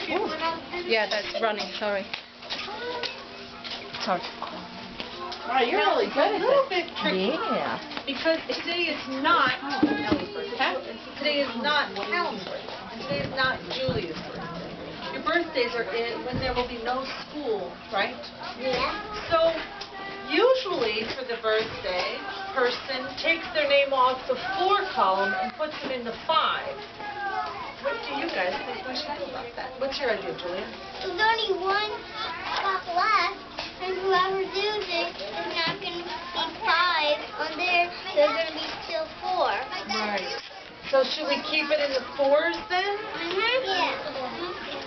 Yeah, that's running, sorry. Sorry. Wow, you're really good at It's a little this. bit tricky. Yeah. Because today is not Ellie's birthday. Today is not Callum's birthday. And today is not Julia's birthday. Your birthdays are when there will be no school, right? Yeah. So usually for the birthday, person takes their name off the 4 column and puts them in the 5. What do you guys think we should do about that? What's your idea, Julia? There's only one spot left, and whoever does it is not going to be 5 on there. There's going to be still 4. Right. So should we keep it in the 4s then? Yeah.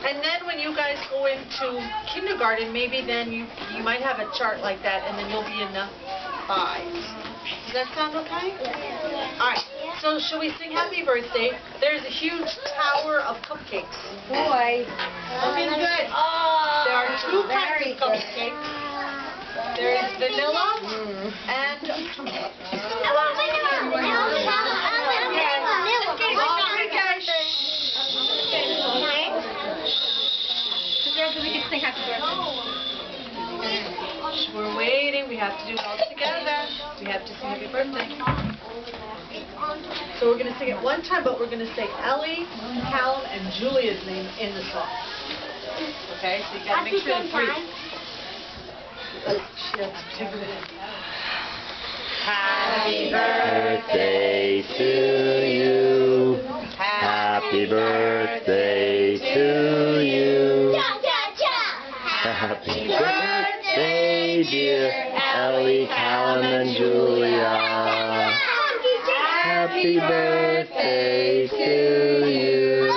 And then when you guys go into kindergarten, maybe then you might have a chart like that, and then you'll be in the 5s. Does that sound okay? Yeah. All right. So should we sing happy birthday? There's a huge tower of cupcakes. Boy. Looking good. There are 2 kinds of cupcakes. There is vanilla and I want we're waiting. We have to do it all together. We have to sing happy birthday. So we're going to sing it one time, but we're going to say Ellie, Callum, and Julia's name in the song. Okay? So you got to make sure to breathe. Happy birthday to you. Happy birthday to you. Happy birthday, dear Ellie, Callum, and Julia. Happy birthday to you.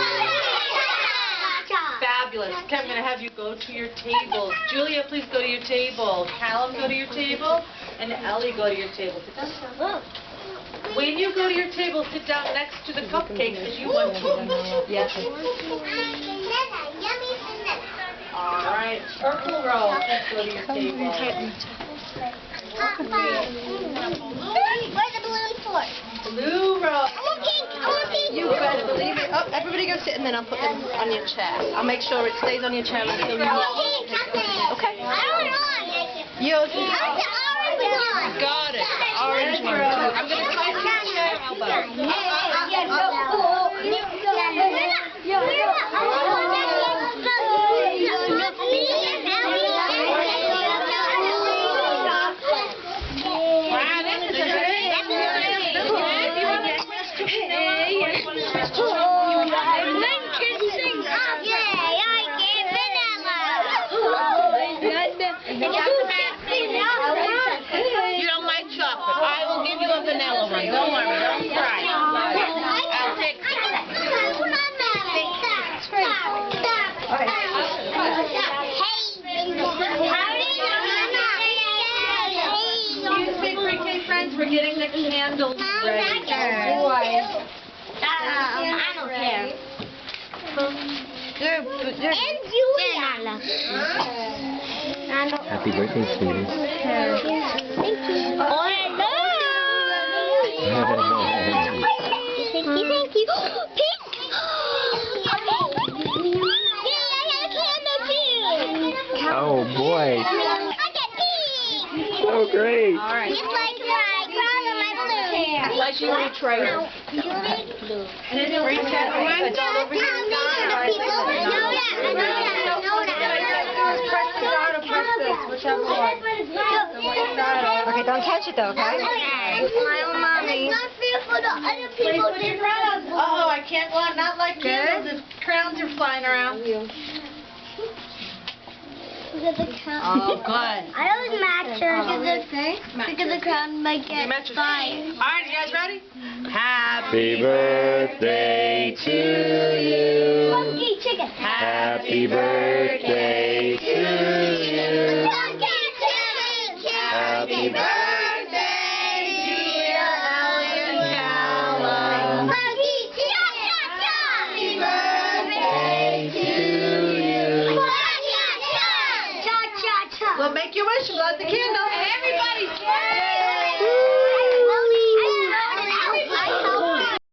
Fabulous. Okay, I'm going to have you go to your tables. Julia, please go to your table. Callum, go to your table. And Ellie, go to your table. Sit down. When you go to your table, sit down next to the cupcakes that you want to. Yes. All right. Purple row, please go to your table. Where's the balloon for? Blue row. I want pink. You better believe it. Oh, everybody go sit and then I'll put them on your chair. I'll make sure it stays on your chair until you Okay. I don't want Yours I want the orange one. got it. The orange one too. I'm going to try to get your elbow. You don't like chocolate. I will give you a vanilla one. Don't worry. Don't cry. I'll take it. Excuse me, pre-K friends, we're getting the candles ready. I don't care. And Julia. Happy birthday, sweetie. Thank you. Oh, hello. Thank you. Pink. Yeah, I got a candle too. Oh boy, I got pink. so great. All right. Just like my crown and my balloon. Like you were a traitor. And then you'll reach out and it's all over here. Whichever one. Okay, don't touch it though, okay? Smile, mommy. It's not fair for the other people to run. Oh, I can't not like candles if crowns are flying around. Look at the crown. Oh, good. I always match her. Look at the crown might get matches. fire. All right, you guys ready? Happy birthday to you. Funky chicken. Happy birthday to you. Funky chicken. Happy birthday, dear Ellie and Callum. Funky chicken. happy birthday to you. Cha-cha-cha. Well, make your wish and light the candle.